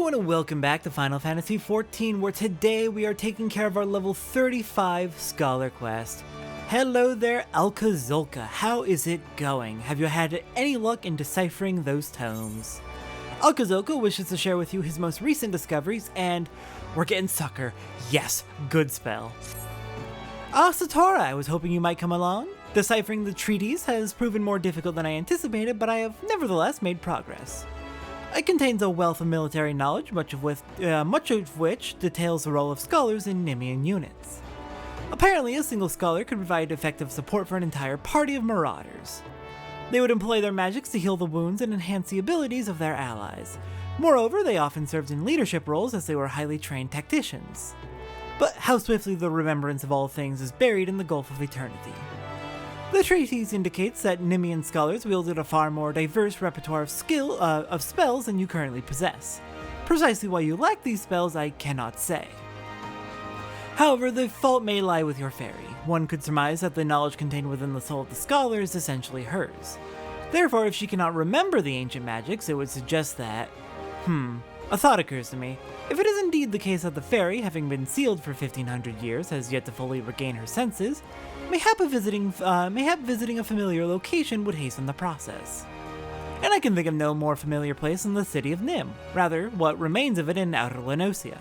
everyone and welcome back to Final Fantasy XIV, where today we are taking care of our level 35 Scholar Quest. Hello there, Alka-Zolka, how is it going? Have you had any luck in deciphering those tomes? Alka-Zolka wishes to share with you his most recent discoveries, and we're getting Sucker. Yes, good spell. Satora, I was hoping you might come along. Deciphering the treatise has proven more difficult than I anticipated, but I have nevertheless made progress. It contains a wealth of military knowledge, much of which details the role of scholars in Nemean units. Apparently, a single scholar could provide effective support for an entire party of marauders. They would employ their magics to heal the wounds and enhance the abilities of their allies. Moreover, they often served in leadership roles as they were highly trained tacticians. But how swiftly the remembrance of all things is buried in the Gulf of Eternity. The treatise indicates that Nemean scholars wielded a far more diverse repertoire of spells than you currently possess. Precisely why you lack these spells, I cannot say. However, the fault may lie with your fairy. One could surmise that the knowledge contained within the soul of the scholar is essentially hers. Therefore, if she cannot remember the ancient magics, it would suggest that... A thought occurs to me. If it is indeed the case that the fairy, having been sealed for 1500 years, has yet to fully regain her senses, mayhap visiting a familiar location would hasten the process. And I can think of no more familiar place than the city of Nim, rather, what remains of it in Outer Lenosia.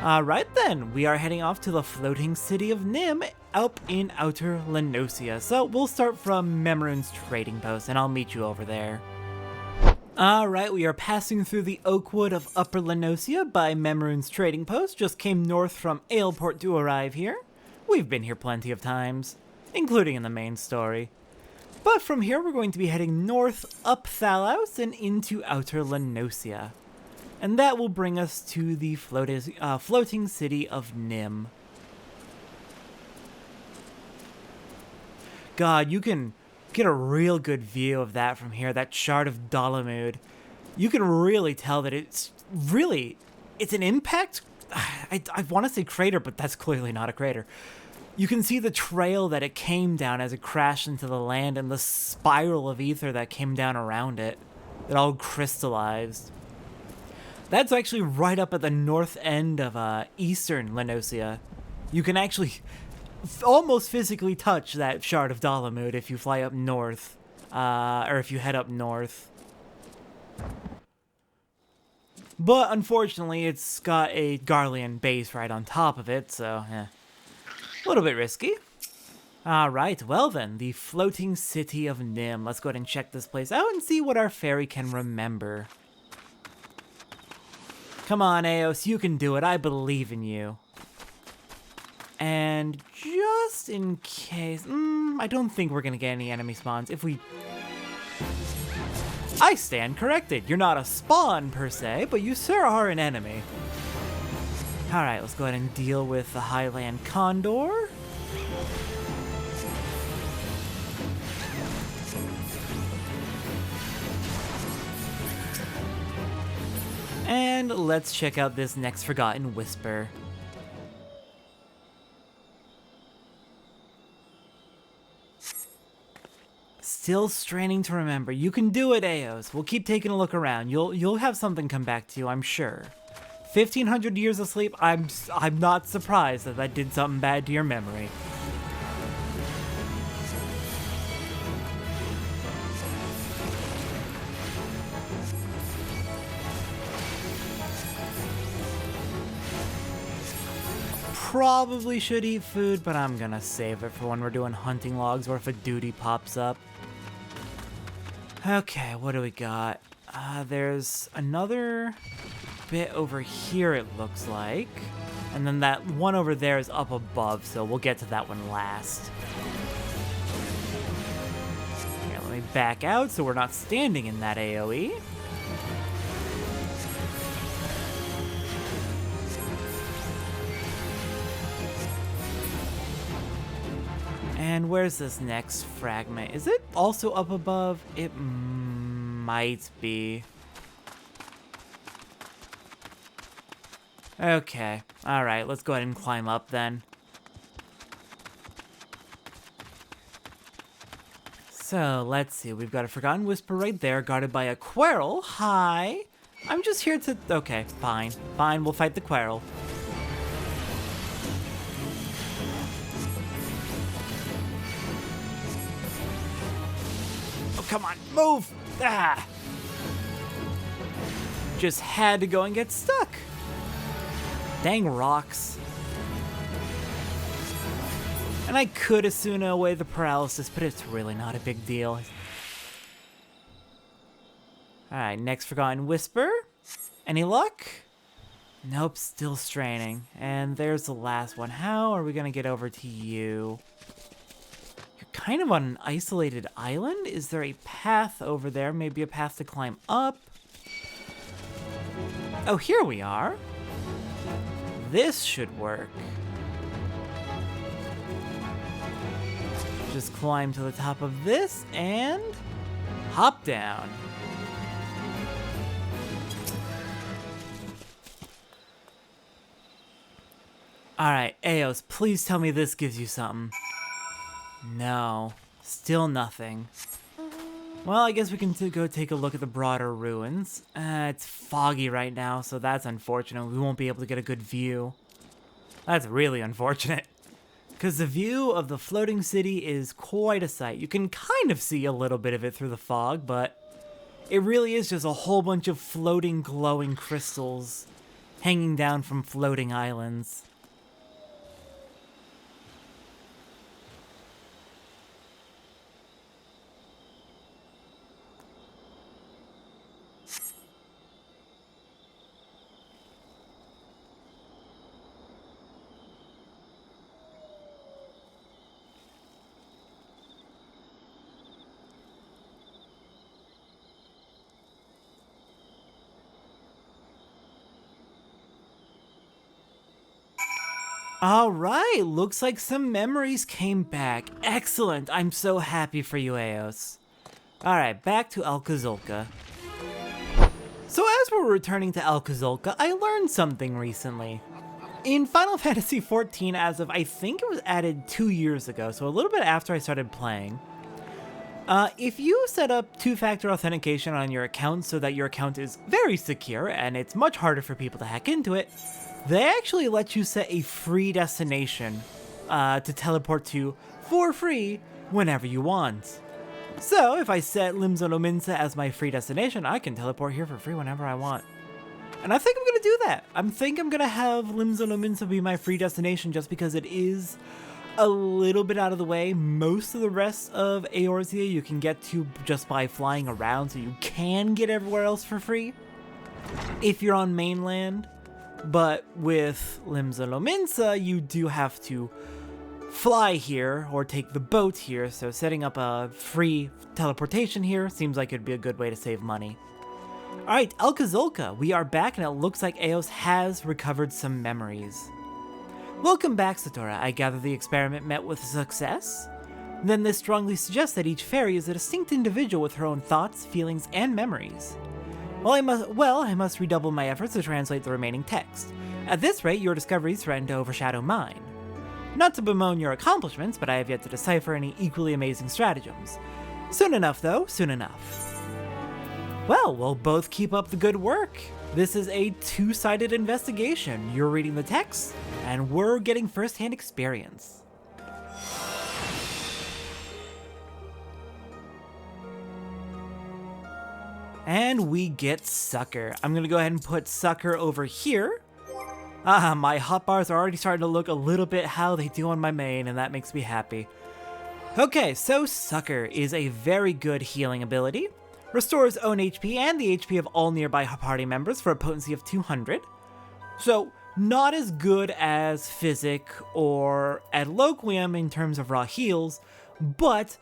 Alright then, we are heading off to the floating city of Nim, up in Outer Lenosia, so we'll start from Memrune's trading post, and I'll meet you over there. Alright, we are passing through the Oakwood of Upper Lenosia by Memrune's trading post, just came north from Aleport to arrive here. We've been here plenty of times, including in the main story. But from here we're going to be heading north up Thalos and into Outer Lenosia. And that will bring us to the floating city of Nim. God, you can get a real good view of that from here, that shard of Dalamud. You can really tell that it's an impact. I want to say crater, but that's clearly not a crater. You can see the trail that it came down as it crashed into the land and the spiral of ether that came down around it. It all crystallized. That's actually right up at the north end of eastern Lenosia. You can actually almost physically touch that shard of Dalamud if you fly up north, or if you head up north. But unfortunately, it's got a Garlean base right on top of it, so a little bit risky. Alright, well then, the floating city of Nim. Let's go ahead and check this place out and see what our fairy can remember. Come on, Eos, you can do it. I believe in you. And just in case... I don't think we're gonna get any enemy spawns. If we... I stand corrected. You're not a spawn, per se, but you sure are an enemy. Alright, let's go ahead and deal with the Highland Condor. And let's check out this next Forgotten Whisper. Still straining to remember. You can do it, Eos. We'll keep taking a look around. You'll have something come back to you, I'm sure. 1500 years of sleep, I'm not surprised that that did something bad to your memory. Probably should eat food, but I'm gonna save it for when we're doing hunting logs or if a duty pops up. Okay, what do we got? There's another bit over here, it looks like. And then that one over there is up above, so we'll get to that one last. Here, let me back out so we're not standing in that AoE. And where's this next fragment? Is it also up above? It might be. Okay, alright, let's go ahead and climb up then. So, let's see, we've got a Forgotten Whisper right there, guarded by a Querl. Hi! I'm just here to... Okay, fine. Fine, we'll fight the Quirrell. Oh, come on, move! Ah! Just had to go and get stuck. Dang rocks. And I could Asuna away the paralysis, but it's really not a big deal. Alright, next Forgotten Whisper. Any luck? Nope, still straining. And there's the last one. How are we gonna get over to you? You're kind of on an isolated island? Is there a path over there? Maybe a path to climb up? Oh, here we are. This should work. Just climb to the top of this and hop down. Alright, Eos, please tell me this gives you something. No, still nothing. Well, I guess we can go take a look at the broader ruins. It's foggy right now, so that's unfortunate. We won't be able to get a good view. That's really unfortunate. Because the view of the floating city is quite a sight. You can kind of see a little bit of it through the fog, but it really is just a whole bunch of floating, glowing crystals hanging down from floating islands. Alright, looks like some memories came back. Excellent, I'm so happy for you, Eos. Alright, back to Alcazolca. So as we're returning to Alcazolca, I learned something recently. In Final Fantasy XIV, as of I think it was added 2 years ago, so a little bit after I started playing, if you set up two-factor authentication on your account so that your account is very secure and it's much harder for people to hack into it, they actually let you set a free destination to teleport to for free whenever you want. So if I set Limzo no Minsa as my free destination, I can teleport here for free whenever I want. And I think I'm going to do that. I think I'm going to have Limzo no Minsa be my free destination just because it is a little bit out of the way. Most of the rest of Eorzea you can get to just by flying around, so you can get everywhere else for free if you're on mainland. But with Limzo no Minsa, you do have to fly here or take the boat here, so setting up a free teleportation here seems like it'd be a good way to save money. Alright, Alcazolca, we are back and it looks like Eos has recovered some memories. Welcome back, Satora. I gather the experiment met with success? Then this strongly suggests that each fairy is a distinct individual with her own thoughts, feelings, and memories. Well, I must redouble my efforts to translate the remaining text. At this rate, your discoveries threaten to overshadow mine. Not to bemoan your accomplishments, but I have yet to decipher any equally amazing stratagems. Soon enough, though, soon enough. Well, we'll both keep up the good work. This is a two-sided investigation. You're reading the text, and we're getting first-hand experience. And we get Sucker. I'm gonna go ahead and put Sucker over here. My hotbars are already starting to look a little bit how they do on my main, and that makes me happy. Okay, so Sucker is a very good healing ability. Restores own HP and the HP of all nearby party members for a potency of 200. So, not as good as Physic or Adloquium in terms of raw heals, but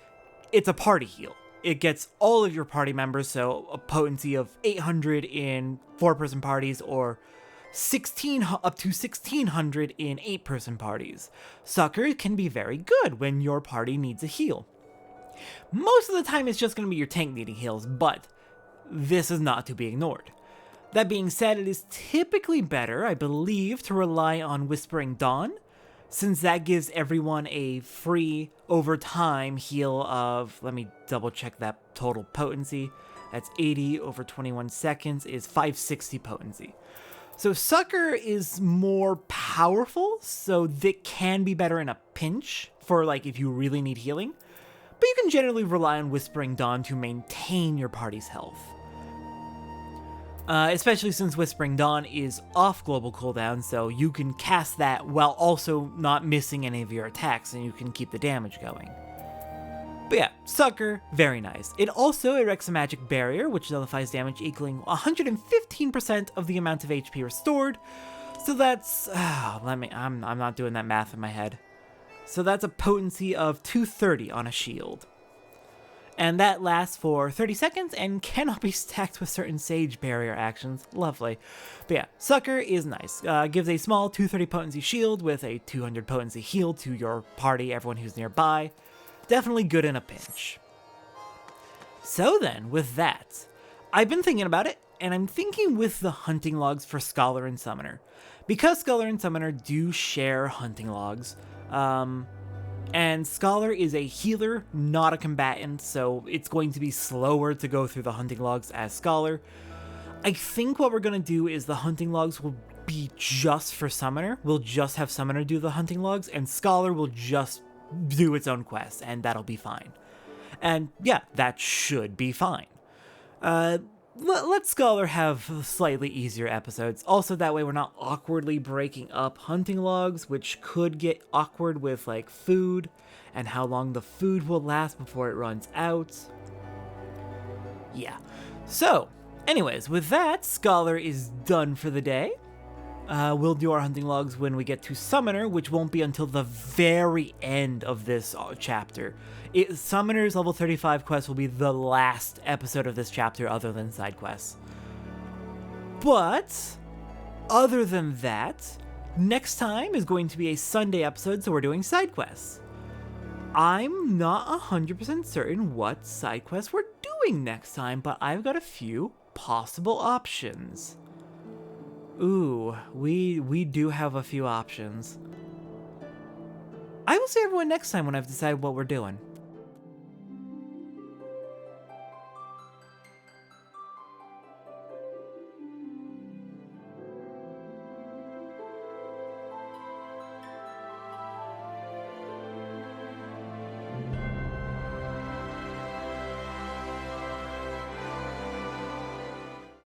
it's a party heal. It gets all of your party members, so a potency of 800 in 4-person parties or up to 1600 in 8-person parties. Sucker can be very good when your party needs a heal. Most of the time it's just going to be your tank needing heals, but this is not to be ignored. That being said, it is typically better, I believe, to rely on Whispering Dawn, since that gives everyone a free over time heal of, let me double check that total potency. That's 80 over 21 seconds is 560 potency. So Sucker is more powerful, so that can be better in a pinch for like if you really need healing. But you can generally rely on Whispering Dawn to maintain your party's health. Especially since Whispering Dawn is off global cooldown, so you can cast that while also not missing any of your attacks, and you can keep the damage going. But yeah, Sucker, very nice. It also erects a magic barrier, which nullifies damage equaling 115% of the amount of HP restored. So that's, I'm not doing that math in my head. So that's a potency of 230 on a shield. And that lasts for 30 seconds and cannot be stacked with certain Sage barrier actions. Lovely. But yeah, Sucker is nice. Gives a small 230 potency shield with a 200 potency heal to your party, everyone who's nearby. Definitely good in a pinch. So then, with that, I've been thinking about it, and I'm thinking with the hunting logs for Scholar and Summoner. Because Scholar and Summoner do share hunting logs, and Scholar is a healer, not a combatant, so it's going to be slower to go through the hunting logs as Scholar. I think what we're going to do is the hunting logs will be just for Summoner. We'll just have Summoner do the hunting logs, and Scholar will just do its own quest, and that'll be fine. And yeah, that should be fine. Let Scholar have slightly easier episodes. Also, that way we're not awkwardly breaking up hunting logs, which could get awkward with like food and how long the food will last before it runs out. Yeah. So, anyways, with that, Scholar is done for the day. We'll do our hunting logs when we get to Summoner, which won't be until the very end of this chapter. Summoner's level 35 quest will be the last episode of this chapter other than side quests. But, other than that, next time is going to be a Sunday episode, so we're doing side quests. I'm not 100% certain what side quests we're doing next time, but I've got a few possible options. Ooh, we do have a few options. I will see everyone next time when I've decided what we're doing.